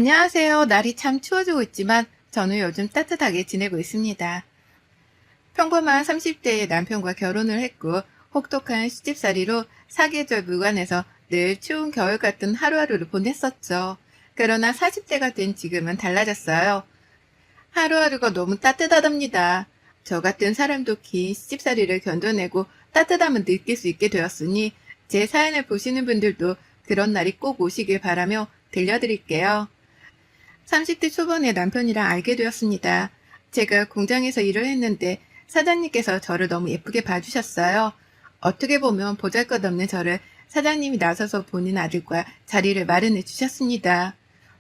안녕하세요. 날이 참 추워지고 있지만 저는 요즘 따뜻하게 지내고 있습니다. 평범한 30대의 남편과 결혼을 했고 혹독한 시집살이로 사계절 무관해서 늘 추운 겨울 같은 하루하루를 보냈었죠. 그러나 40대가 된 지금은 달라졌어요. 하루하루가 너무 따뜻하답니다. 저 같은 사람도 긴 시집살이를 견뎌내고 따뜻함을 느낄 수 있게 되었으니 제 사연을 보시는 분들도 그런 날이 꼭 오시길 바라며 들려드릴게요. 30대 초반에 남편이랑 알게 되었습니다. 제가 공장에서 일을 했는데 사장님께서 저를 너무 예쁘게 봐주셨어요. 어떻게 보면 보잘것없는 저를 사장님이 나서서 본인 아들과 자리를 마련해 주셨습니다.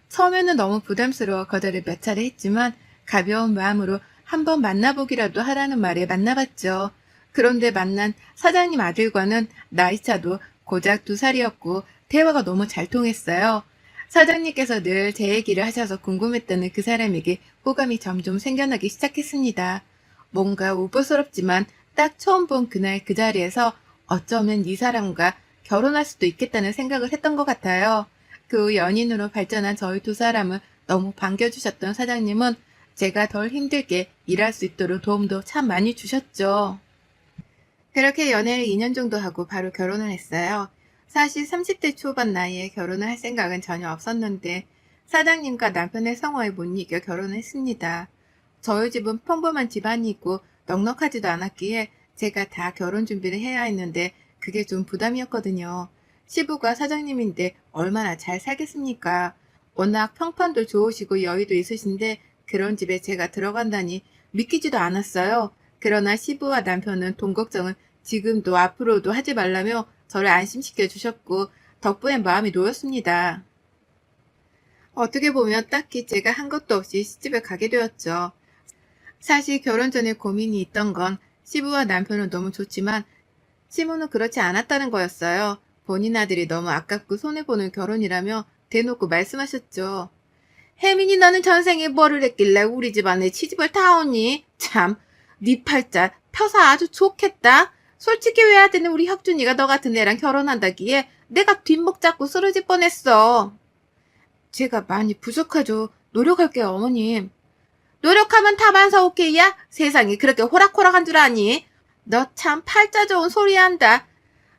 처음에는 너무 부담스러워 거절을 몇 차례 했지만 가벼운 마음으로 한번 만나보기라도 하라는 말에 만나봤죠. 그런데 만난 사장님 아들과는 나이차도 고작 2살이었고 대화가 너무 잘 통했어요. 사장님께서 늘 제 얘기를 하셔서 궁금했다는 그 사람에게 호감이 점점 생겨나기 시작했습니다. 뭔가 우부스럽지만 딱 처음 본 그날 그 자리에서 어쩌면 이 사람과 결혼할 수도 있겠다는 생각을 했던 것 같아요. 그 후 연인으로 발전한 저희 두 사람을 너무 반겨주셨던 사장님은 제가 덜 힘들게 일할 수 있도록 도움도 참 많이 주셨죠. 그렇게 연애를 2년 정도 하고 바로 결혼을 했어요. 사실 30대 초반 나이에 결혼을 할 생각은 전혀 없었는데 사장님과 남편의 성화에 못 이겨 결혼을 했습니다. 저희 집은 평범한 집안이고 넉넉하지도 않았기에 제가 다 결혼 준비를 해야 했는데 그게 좀 부담이었거든요. 시부가 사장님인데 얼마나 잘 살겠습니까? 워낙 평판도 좋으시고 여유도 있으신데 그런 집에 제가 들어간다니 믿기지도 않았어요. 그러나 시부와 남편은 돈 걱정은 지금도 앞으로도 하지 말라며 저를 안심시켜 주셨고 덕분에 마음이 놓였습니다. 어떻게 보면 딱히 제가 한 것도 없이 시집을 가게 되었죠. 사실 결혼 전에 고민이 있던 건 시부와 남편은 너무 좋지만 시부는 그렇지 않았다는 거였어요. 본인 아들이 너무 아깝고 손해보는 결혼이라며 대놓고 말씀하셨죠. 혜민이 너는 전생에 뭐를 했길래 우리 집안에 시집을 타오니? 참, 네 팔자 펴서 아주 좋겠다. 솔직히 외아들은 우리 혁준이가 너 같은 애랑 결혼한다기에 내가 뒷목 잡고 쓰러질 뻔했어. 제가 많이 부족하죠. 노력할게요, 어머님. 노력하면 다반사 오케이야? 세상이 그렇게 호락호락한 줄 아니? 너 참 팔자 좋은 소리 한다.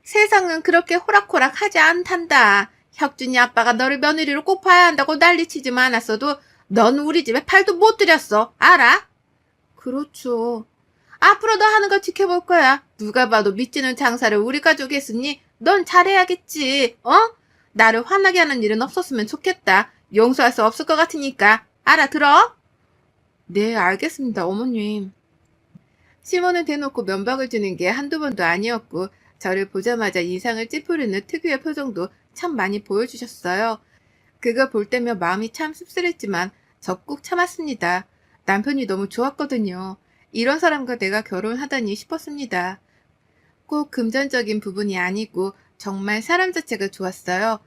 세상은 그렇게 호락호락하지 않단다. 혁준이 아빠가 너를 며느리로 꼭 봐야 한다고 난리치지만 않았어도 넌 우리 집에 팔도 못 들였어. 알아? 그렇죠. 앞으로 너 하는 거 지켜볼 거야. 누가 봐도 믿지는 장사를 우리 가족이 했으니 넌 잘해야겠지. 어? 나를 화나게 하는 일은 없었으면 좋겠다. 용서할 수 없을 것 같으니까. 알아들어? 네, 알겠습니다, 어머님. 시몬은 대놓고 면박을 주는 게 한두 번도 아니었고 저를 보자마자 인상을 찌푸리는 특유의 표정도 참 많이 보여주셨어요. 그거 볼 때면 마음이 참 씁쓸했지만 적극 참았습니다. 남편이 너무 좋았거든요. 이런 사람과 내가 결혼하다니 싶었습니다. 꼭 금전적인 부분이 아니고 정말 사람 자체가 좋았어요.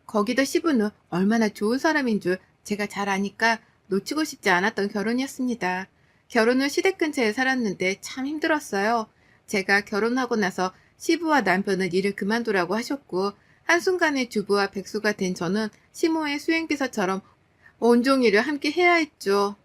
거기다 시부는 얼마나 좋은 사람인 줄 제가 잘 아니까 놓치고 싶지 않았던 결혼이었습니다. 결혼 후 시댁 근처에 살았는데 참 힘들었어요. 제가 결혼하고 나서 시부와 남편은 일을 그만두라고 하셨고 한순간에 주부와 백수가 된 저는 시모의 수행비서처럼 온종일을 함께 해야 했죠.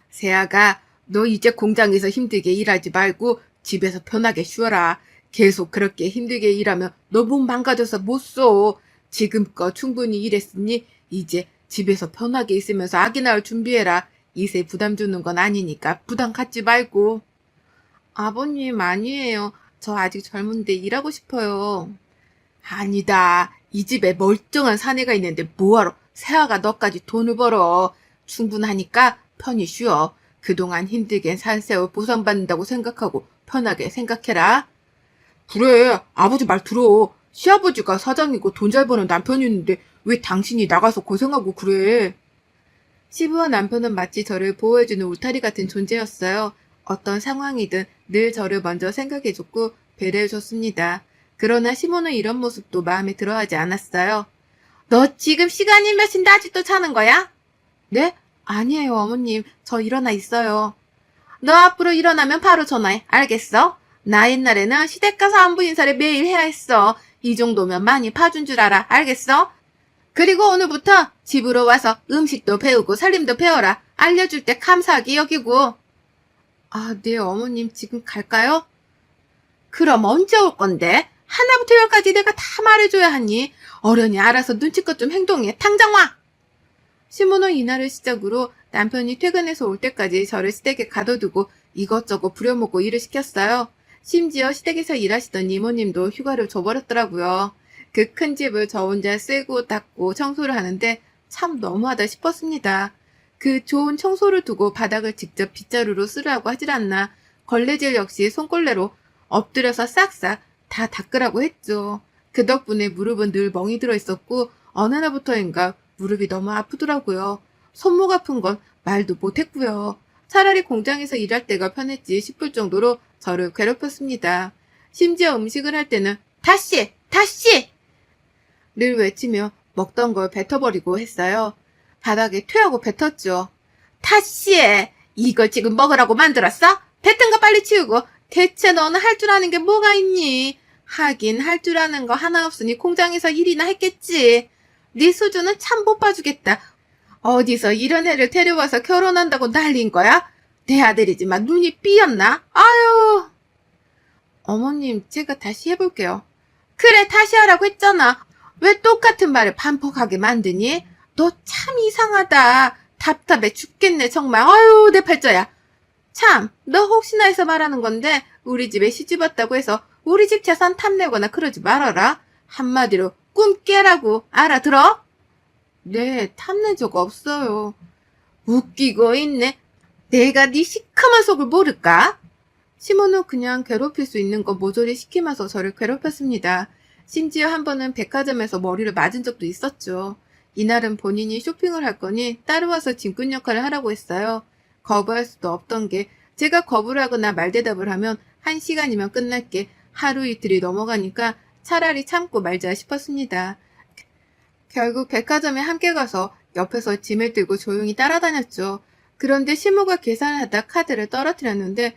세아가 너 이제 공장에서 힘들게 일하지 말고 집에서 편하게 쉬어라. 계속 그렇게 힘들게 일하면 너 몸 망가져서 못 써. 지금껏 충분히 일했으니 이제 집에서 편하게 있으면서 아기 낳을 준비해라. 이세 부담 주는 건 아니니까 부담 갖지 말고. 아버님 아니에요. 저 아직 젊은데 일하고 싶어요. 아니다. 이 집에 멀쩡한 사내가 있는데 뭐하러 세아가 너까지 돈을 벌어. 충분하니까 편히 쉬어. 그동안 힘들게 산 세월 보상받는다고 생각하고 편하게 생각해라. 그래, 아버지 말 들어. 시아버지가 사장이고 돈 잘 버는 남편이 있는데 왜 당신이 나가서 고생하고 그래. 시부와 남편은 마치 저를 보호해주는 울타리 같은 존재였어요. 어떤 상황이든 늘 저를 먼저 생각해줬고 배려해줬습니다. 그러나 시모는 이런 모습도 마음에 들어하지 않았어요. 너 지금 시간이 몇인데 아직도 자는 거야? 네? 아니에요, 어머님. 저 일어나 있어요. 너 앞으로 일어나면 바로 전화해. 알겠어? 나 옛날에는 시댁 가서 안부 인사를 매일 해야 했어. 이 정도면 많이 봐준 줄 알아. 알겠어? 그리고 오늘부터 집으로 와서 음식도 배우고 살림도 배워라. 알려줄 때 감사하게 여기고. 아, 네, 어머님 지금 갈까요? 그럼 언제 올 건데? 하나부터 열까지 내가 다 말해줘야 하니. 어련히 알아서 눈치껏 좀 행동해. 당장 와! 시모는 이날을 시작으로 남편이 퇴근해서 올 때까지 저를 시댁에 가둬두고 이것저것 부려먹고 일을 시켰어요. 심지어 시댁에서 일하시던 이모님도 휴가를 줘버렸더라고요. 그 큰 집을 저 혼자 쓰고 닦고 청소를 하는데 참 너무하다 싶었습니다. 그 좋은 청소를 두고 바닥을 직접 빗자루로 쓰라고 하질 않나. 걸레질 역시 손걸레로 엎드려서 싹싹 다 닦으라고 했죠. 그 덕분에 무릎은 늘 멍이 들어 있었고 어느 날부터인가 무릎이 너무 아프더라고요. 손목 아픈 건 말도 못했고요. 차라리 공장에서 일할 때가 편했지 싶을 정도로 저를 괴롭혔습니다. 심지어 음식을 할 때는 다시! 다시! 를 외치며 먹던 걸 뱉어버리고 했어요. 바닥에 퇴하고 뱉었죠. 다시 해! 이걸 지금 먹으라고 만들었어? 뱉은 거 빨리 치우고. 대체 너는 할 줄 아는 게 뭐가 있니? 하긴 할 줄 아는 거 하나 없으니 공장에서 일이나 했겠지. 네 수준은 참 못 봐주겠다. 어디서 이런 애를 데려와서 결혼한다고 난린 거야? 내 아들이지만 눈이 삐었나? 아유. 어머님, 제가 다시 해볼게요. 그래, 다시 하라고 했잖아. 왜 똑같은 말을 반복하게 만드니? 너 참 이상하다. 답답해 죽겠네, 정말. 아유, 내 팔자야. 참, 너 혹시나 해서 말하는 건데 우리 집에 시집 왔다고 해서 우리 집 재산 탐내거나 그러지 말아라. 한마디로 꿈 깨라고. 알아들어? 네, 탐낸 적 없어요. 웃기고 있네. 내가 네 시커먼 속을 모를까? 시몬은 그냥 괴롭힐 수 있는 거 모조리 시키면서 저를 괴롭혔습니다. 심지어 한 번은 백화점에서 머리를 맞은 적도 있었죠. 이날은 본인이 쇼핑을 할 거니 따라와서 짐꾼 역할을 하라고 했어요. 거부할 수도 없던 게 제가 거부를 하거나 말대답을 하면 1시간이면 끝날 게 하루 이틀이 넘어가니까 차라리 참고 말자 싶었습니다. 결국 백화점에 함께 가서 옆에서 짐을 들고 조용히 따라다녔죠. 그런데 시모가 계산을 하다 카드를 떨어뜨렸는데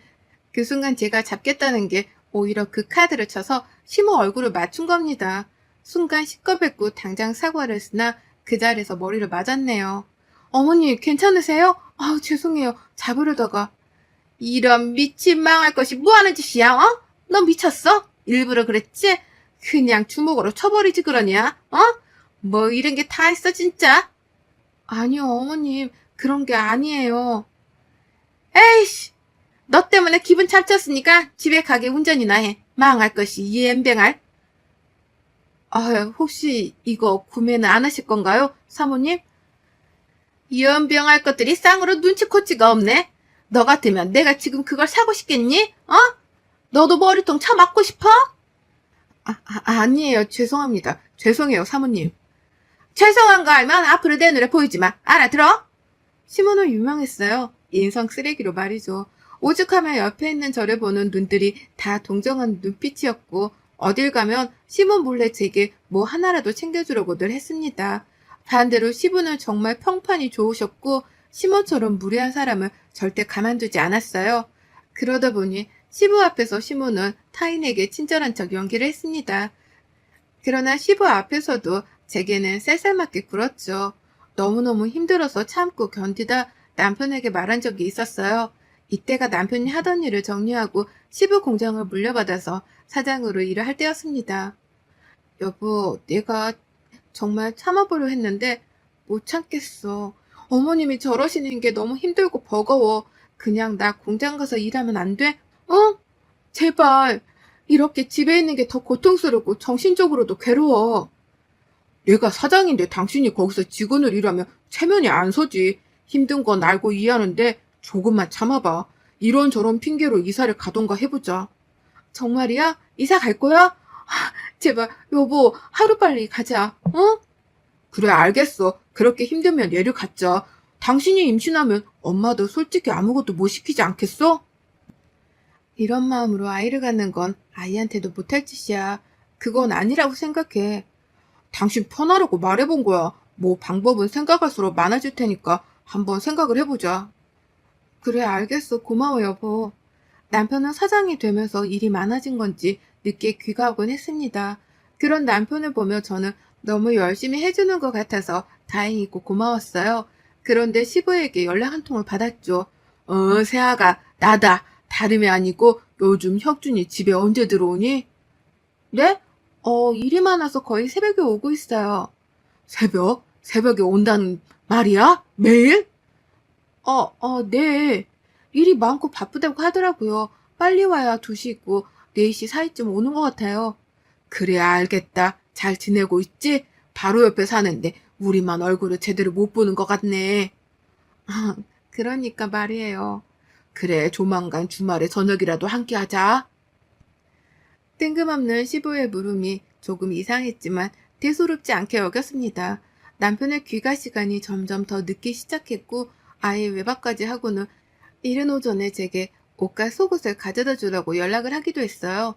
그 순간 제가 잡겠다는 게 오히려 그 카드를 쳐서 시모 얼굴을 맞춘 겁니다. 순간 시겁했고 당장 사과를 했으나 그 자리에서 머리를 맞았네요. 어머니 괜찮으세요? 아우 죄송해요. 잡으려다가. 이런 미친 망할 것이 뭐하는 짓이야? 어? 너 미쳤어? 일부러 그랬지? 그냥 주먹으로 쳐버리지 그러냐? 어? 뭐 이런 게 다 있어 진짜? 아니요 어머님 그런 게 아니에요. 에이씨 너 때문에 기분 잡쳤으니까 집에 가게 운전이나 해. 망할 것이 이 엠뱅알. 아 혹시 이거 구매는 안 하실 건가요 사모님? 연병할 것들이 쌍으로 눈치코치가 없네. 너 같으면 내가 지금 그걸 사고 싶겠니? 어? 너도 머리통 쳐맞고 싶어? 아니에요. 죄송합니다. 죄송해요, 사모님. 죄송한 거 알면 앞으로 내 눈에 보이지 마. 알아들어? 시몬은 유명했어요. 인성 쓰레기로 말이죠. 오죽하면 옆에 있는 저를 보는 눈들이 다 동정한 눈빛이었고 어딜 가면 시몬 몰래 제게 뭐 하나라도 챙겨주려고 늘 했습니다. 반대로 시부는 정말 평판이 좋으셨고 시몬처럼 무례한 사람을 절대 가만두지 않았어요. 그러다 보니 시부 앞에서 시몬은 타인에게 친절한 척 연기를 했습니다. 그러나 시부 앞에서도 제게는 쌀쌀맞게 굴었죠. 너무너무 힘들어서 참고 견디다 남편에게 말한 적이 있었어요. 이때가 남편이 하던 일을 정리하고 시부 공장을 물려받아서 사장으로 일을 할 때였습니다. 여보, 내가 정말 참아보려 했는데 못 참겠어. 어머님이 저러시는 게 너무 힘들고 버거워. 그냥 나 공장 가서 일하면 안 돼? 어? 제발. 이렇게 집에 있는 게 더 고통스럽고 정신적으로도 괴로워. 내가 사장인데 당신이 거기서 직원을 일하면 체면이 안 서지. 힘든 건 알고 이해하는데 조금만 참아봐. 이런저런 핑계로 이사를 가던가 해보자. 정말이야? 이사 갈 거야? 제발 여보 하루빨리 가자. 어? 그래 알겠어. 그렇게 힘들면 얘를 갖자. 당신이 임신하면 엄마도 솔직히 아무것도 못 시키지 않겠어? 이런 마음으로 아이를 갖는 건 아이한테도 못할 짓이야. 그건 아니라고 생각해. 당신 편하라고 말해본 거야. 뭐 방법은 생각할수록 많아질 테니까 한번 생각을 해보자. 그래 알겠어. 고마워 여보. 남편은 사장이 되면서 일이 많아진 건지 늦게 귀가하곤 했습니다. 그런 남편을 보며 저는 너무 열심히 해주는 것 같아서 다행이고 고마웠어요. 그런데 시부에게 연락 한 통을 받았죠. 세아가 나다. 다름이 아니고 요즘 혁준이 집에 언제 들어오니? 네? 일이 많아서 거의 새벽에 오고 있어요. 새벽? 새벽에 온다는 말이야? 매일? 네. 일이 많고 바쁘다고 하더라고요. 빨리 와야 2시 있고 4시 사이쯤 오는 것 같아요. 그래, 알겠다. 잘 지내고 있지? 바로 옆에 사는데 우리만 얼굴을 제대로 못 보는 것 같네. 그러니까 말이에요. 그래, 조만간 주말에 저녁이라도 함께 하자. 뜬금없는 시부의 물음이 조금 이상했지만 대수롭지 않게 여겼습니다. 남편의 귀가 시간이 점점 더 늦기 시작했고 아예 외박까지 하고는 이른 오전에 제게 옷과 속옷을 가져다 주라고 연락을 하기도 했어요.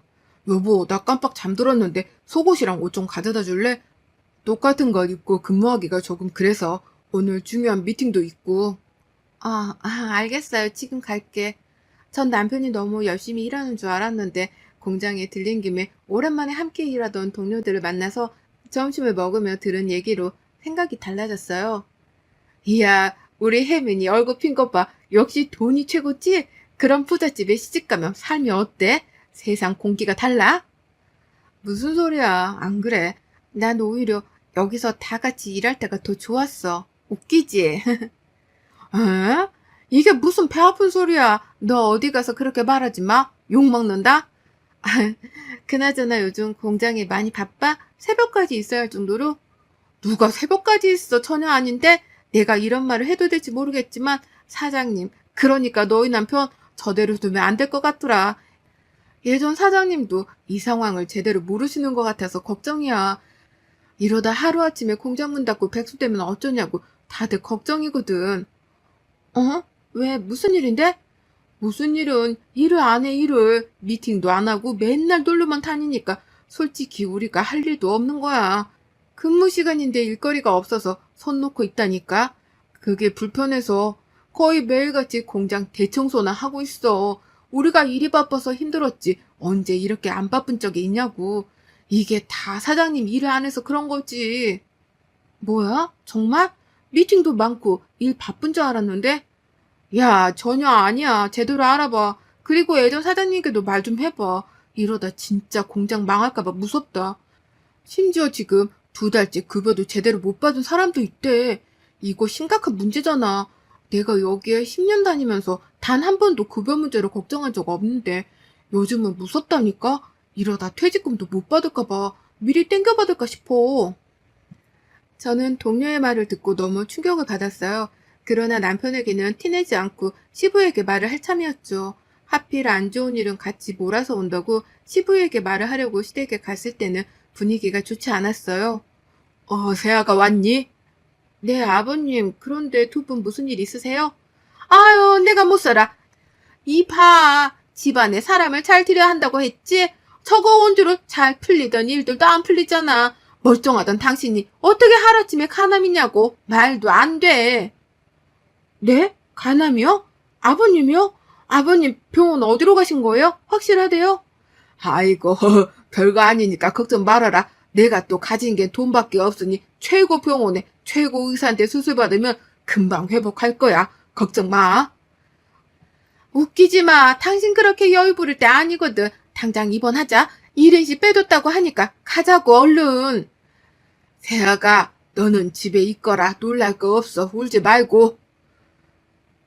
여보, 나 깜빡 잠들었는데 속옷이랑 옷 좀 가져다 줄래? 똑같은 걸 입고 근무하기가 조금 그래서 오늘 중요한 미팅도 있고. 알겠어요. 지금 갈게. 전 남편이 너무 열심히 일하는 줄 알았는데 공장에 들린 김에 오랜만에 함께 일하던 동료들을 만나서 점심을 먹으며 들은 얘기로 생각이 달라졌어요. 이야, 우리 혜민이 얼굴 핀 것 봐. 역시 돈이 최고지? 그런 부잣집에 시집가면 삶이 어때? 세상 공기가 달라? 무슨 소리야. 안 그래. 난 오히려 여기서 다 같이 일할 때가 더 좋았어. 웃기지? 에? 이게 무슨 배 아픈 소리야. 너 어디 가서 그렇게 말하지 마. 욕 먹는다? 그나저나 요즘 공장이 많이 바빠? 새벽까지 있어야 할 정도로? 누가 새벽까지 있어? 전혀 아닌데? 내가 이런 말을 해도 될지 모르겠지만 사장님, 그러니까 너희 남편 저대로 두면 안 될 것 같더라. 예전 사장님도 이 상황을 제대로 모르시는 것 같아서 걱정이야. 이러다 하루아침에 공장 문 닫고 백수되면 어쩌냐고 다들 걱정이거든. 왜? 무슨 일인데? 무슨 일은 일을 안 해, 일을. 미팅도 안 하고 맨날 놀러만 다니니까 솔직히 우리가 할 일도 없는 거야. 근무 시간인데 일거리가 없어서 손 놓고 있다니까. 그게 불편해서 거의 매일같이 공장 대청소나 하고 있어. 우리가 일이 바빠서 힘들었지 언제 이렇게 안 바쁜 적이 있냐고. 이게 다 사장님 일을 안 해서 그런 거지. 뭐야? 정말? 미팅도 많고 일 바쁜 줄 알았는데? 야, 전혀 아니야. 제대로 알아봐. 그리고 예전 사장님께도 말 좀 해봐. 이러다 진짜 공장 망할까봐 무섭다. 심지어 지금 2달째 급여도 제대로 못 받은 사람도 있대. 이거 심각한 문제잖아. 내가 여기에 10년 다니면서 단 한 번도 급여 문제로 걱정한 적 없는데 요즘은 무섭다니까? 이러다 퇴직금도 못 받을까봐 미리 땡겨받을까 싶어. 저는 동료의 말을 듣고 너무 충격을 받았어요. 그러나 남편에게는 티내지 않고 시부에게 말을 할 참이었죠. 하필 안 좋은 일은 같이 몰아서 온다고 시부에게 말을 하려고 시댁에 갔을 때는 분위기가 좋지 않았어요. 세아가 왔니? 네, 아버님. 그런데 2분 무슨 일 있으세요? 아유, 내가 못 살아. 이봐, 집안에 사람을 잘 들여야 한다고 했지? 저거 온 뒤로 잘 풀리던 일들도 안 풀리잖아. 멀쩡하던 당신이 어떻게 하루아침에 간암이냐고. 말도 안 돼. 네? 간암이요? 아버님이요? 아버님 병원 어디로 가신 거예요? 확실하대요? 아이고, 별거 아니니까 걱정 말아라. 내가 또 가진 게 돈밖에 없으니 최고 병원에 최고 의사한테 수술 받으면 금방 회복할 거야. 걱정 마. 웃기지 마. 당신 그렇게 여유 부릴 때 아니거든. 당장 입원하자. 1인씩 빼뒀다고 하니까 가자고 얼른. 세아가 너는 집에 있거라. 놀랄 거 없어. 울지 말고.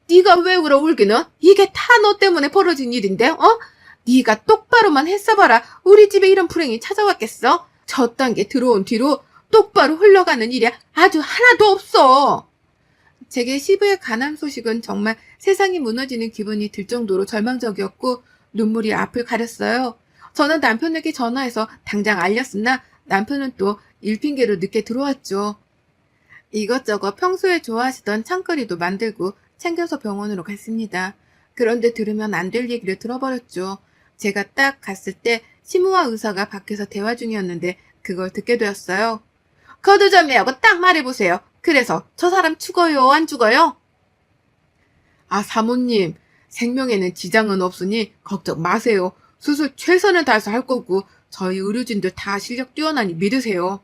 네가 왜 울어 울기는? 이게 다 너 때문에 벌어진 일인데, 네가 똑바로만 했어봐라. 우리 집에 이런 불행이 찾아왔겠어? 저 단계 들어온 뒤로 똑바로 흘러가는 일이 아주 하나도 없어. 제게 시부의 간암 소식은 정말 세상이 무너지는 기분이 들 정도로 절망적이었고 눈물이 앞을 가렸어요. 저는 남편에게 전화해서 당장 알렸으나 남편은 또 일핑계로 늦게 들어왔죠. 이것저것 평소에 좋아하시던 찬거리도 만들고 챙겨서 병원으로 갔습니다. 그런데 들으면 안 될 얘기를 들어버렸죠. 제가 딱 갔을 때 시무와 의사가 밖에서 대화 중이었는데 그걸 듣게 되었어요. 거두절미하고 딱 말해보세요. 그래서 저 사람 죽어요, 안 죽어요? 사모님, 생명에는 지장은 없으니 걱정 마세요. 수술 최선을 다해서 할 거고 저희 의료진들 다 실력 뛰어나니 믿으세요.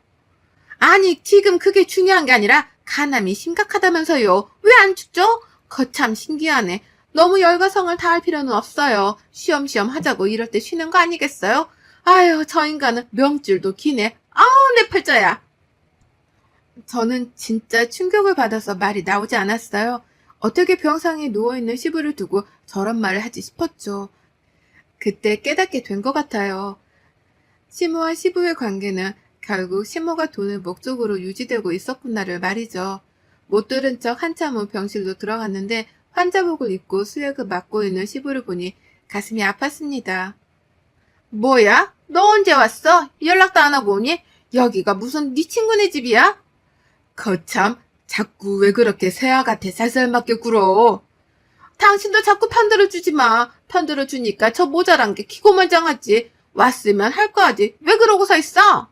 아니, 지금 그게 중요한 게 아니라 간암이 심각하다면서요. 왜 안 죽죠? 거참 신기하네. 너무 열과성을 다할 필요는 없어요. 쉬엄쉬엄 하자고 이럴 때 쉬는 거 아니겠어요? 아유, 저 인간은 명줄도 기네. 아우, 내 팔자야. 저는 진짜 충격을 받아서 말이 나오지 않았어요. 어떻게 병상에 누워있는 시부를 두고 저런 말을 하지 싶었죠. 그때 깨닫게 된 것 같아요. 시모와 시부의 관계는 결국 시모가 돈을 목적으로 유지되고 있었구나를 말이죠. 못 들은 척 한참 후 병실로 들어갔는데 환자복을 입고 수액을 맞고 있는 시부를 보니 가슴이 아팠습니다. 뭐야? 너 언제 왔어? 연락도 안 하고 오니? 여기가 무슨 네 친구네 집이야? 거참, 자꾸 왜 그렇게 새아같아 살살맞게 굴어? 당신도 자꾸 편들어주지 마. 편들어주니까 저 모자란 게 기고만장하지. 왔으면 할 거 하지. 왜 그러고 서 있어?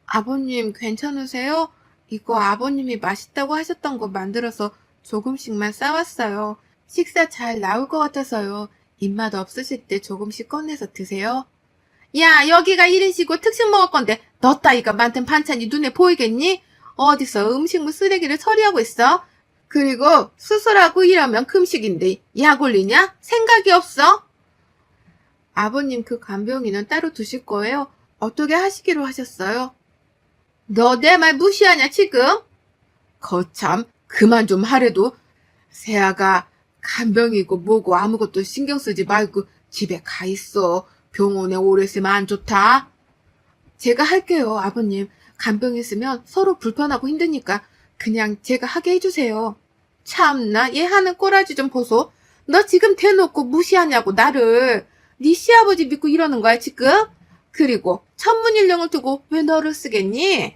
아버님 괜찮으세요? 이거 아버님이 맛있다고 하셨던 거 만들어서 조금씩만 싸왔어요. 식사 잘 나올 것 같아서요. 입맛 없으실 때 조금씩 꺼내서 드세요. 야, 여기가 1인시고 특식 먹을 건데 너 따위가 만든 반찬이 눈에 보이겠니? 어디서 음식물 쓰레기를 처리하고 있어? 그리고 수술하고 이러면 금식인데 약 올리냐? 생각이 없어? 아버님 그 간병인은 따로 두실 거예요? 어떻게 하시기로 하셨어요? 너 내 말 무시하냐 지금? 거참 그만 좀 하래도 세아가 간병이고 뭐고 아무것도 신경 쓰지 말고 집에 가 있어. 병원에 오래 있으면 안 좋다. 제가 할게요, 아버님. 간병 있으면 서로 불편하고 힘드니까 그냥 제가 하게 해주세요. 참나, 얘 하는 꼬라지 좀 보소. 너 지금 대놓고 무시하냐고, 나를. 네 시아버지 믿고 이러는 거야, 지금? 그리고 천문일령을 두고 왜 너를 쓰겠니?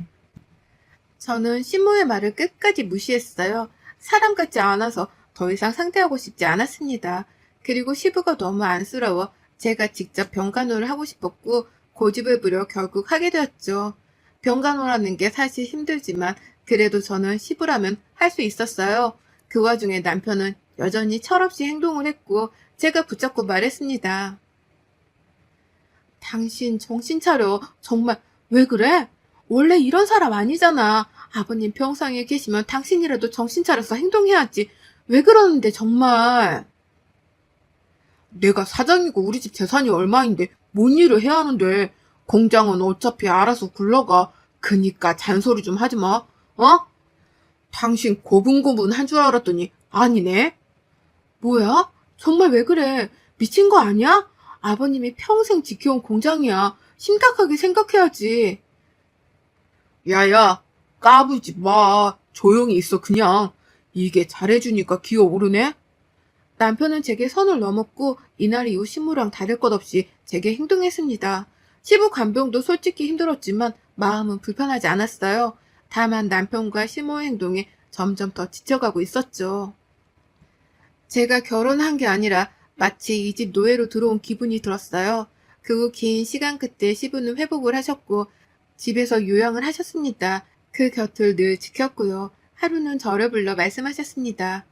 저는 신모의 말을 끝까지 무시했어요. 사람 같지 않아서 더 이상 상대하고 싶지 않았습니다. 그리고 시부가 너무 안쓰러워 제가 직접 병간호를 하고 싶었고 고집을 부려 결국 하게 되었죠. 병간호라는 게 사실 힘들지만 그래도 저는 시부라면 할 수 있었어요. 그 와중에 남편은 여전히 철없이 행동을 했고 제가 붙잡고 말했습니다. 당신 정신 차려. 정말 왜 그래? 원래 이런 사람 아니잖아. 아버님 병상에 계시면 당신이라도 정신 차려서 행동해야지. 왜 그러는데 정말. 내가 사장이고 우리 집 재산이 얼마인데 뭔 일을 해야 하는데. 공장은 어차피 알아서 굴러가. 그니까 잔소리 좀 하지 마. 어? 당신 고분고분한 줄 알았더니 아니네. 뭐야? 정말 왜 그래? 미친 거 아니야? 아버님이 평생 지켜온 공장이야. 심각하게 생각해야지. 야야, 까불지 마. 조용히 있어 그냥. 이게 잘해주니까 기어오르네? 남편은 제게 선을 넘었고 이날 이후 시무랑 다를 것 없이 제게 행동했습니다. 시부 간병도 솔직히 힘들었지만 마음은 불편하지 않았어요. 다만 남편과 시모의 행동에 점점 더 지쳐가고 있었죠. 제가 결혼한 게 아니라 마치 이 집 노예로 들어온 기분이 들었어요. 그 후 긴 시간 끝에 시부는 회복을 하셨고 집에서 요양을 하셨습니다. 그 곁을 늘 지켰고요. 하루는 저를 불러 말씀하셨습니다.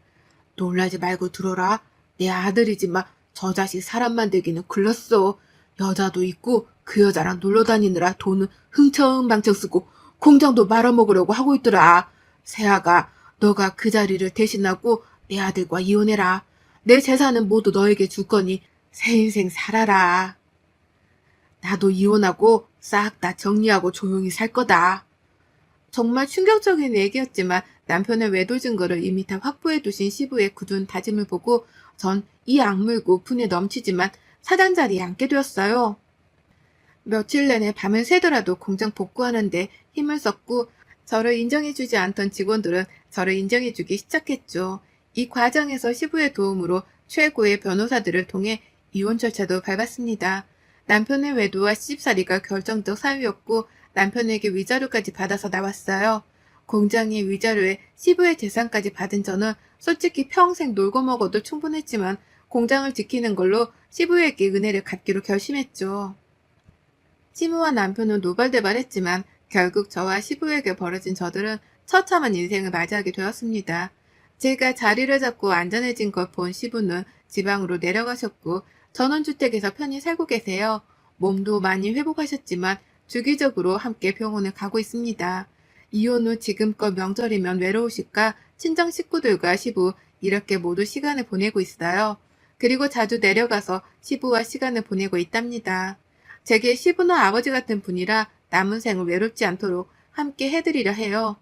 놀라지 말고 들어라. 내 아들이지만 저 자식 사람 만들기는 글렀어. 여자도 있고 그 여자랑 놀러 다니느라 돈은 흥청망청 쓰고 공장도 말아먹으려고 하고 있더라. 세아가 너가 그 자리를 대신하고 내 아들과 이혼해라. 내 재산은 모두 너에게 줄 거니 새 인생 살아라. 나도 이혼하고 싹 다 정리하고 조용히 살 거다. 정말 충격적인 얘기였지만 남편의 외도 증거를 이미 다 확보해 두신 시부의 굳은 다짐을 보고 전 이 악물고 분에 넘치지만 사장 자리에 앉게 되었어요. 며칠 내내 밤을 새더라도 공장 복구하는데 힘을 썼고 저를 인정해주지 않던 직원들은 저를 인정해주기 시작했죠. 이 과정에서 시부의 도움으로 최고의 변호사들을 통해 이혼 절차도 밟았습니다. 남편의 외도와 시집살이가 결정적 사유였고 남편에게 위자료까지 받아서 나왔어요. 공장의 위자료에 시부의 재산까지 받은 저는 솔직히 평생 놀고 먹어도 충분했지만 공장을 지키는 걸로 시부에게 은혜를 갚기로 결심했죠. 시부와 남편은 노발대발했지만 결국 저와 시부에게 벌어진 저들은 처참한 인생을 맞이하게 되었습니다. 제가 자리를 잡고 안전해진 걸 본 시부는 지방으로 내려가셨고 전원주택에서 편히 살고 계세요. 몸도 많이 회복하셨지만 주기적으로 함께 병원을 가고 있습니다. 이혼 후 지금껏 명절이면 외로우실까 친정 식구들과 시부 이렇게 모두 시간을 보내고 있어요. 그리고 자주 내려가서 시부와 시간을 보내고 있답니다. 제게 시부는 아버지 같은 분이라 남은 생을 외롭지 않도록 함께 해드리려 해요.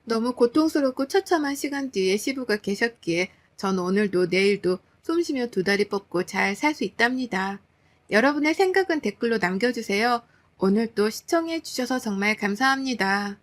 너무 고통스럽고 처참한 시간 뒤에 시부가 계셨기에 전 오늘도 내일도 숨쉬며 두 다리 뻗고 잘 살 수 있답니다. 여러분의 생각은 댓글로 남겨주세요. 오늘도 시청해주셔서 정말 감사합니다.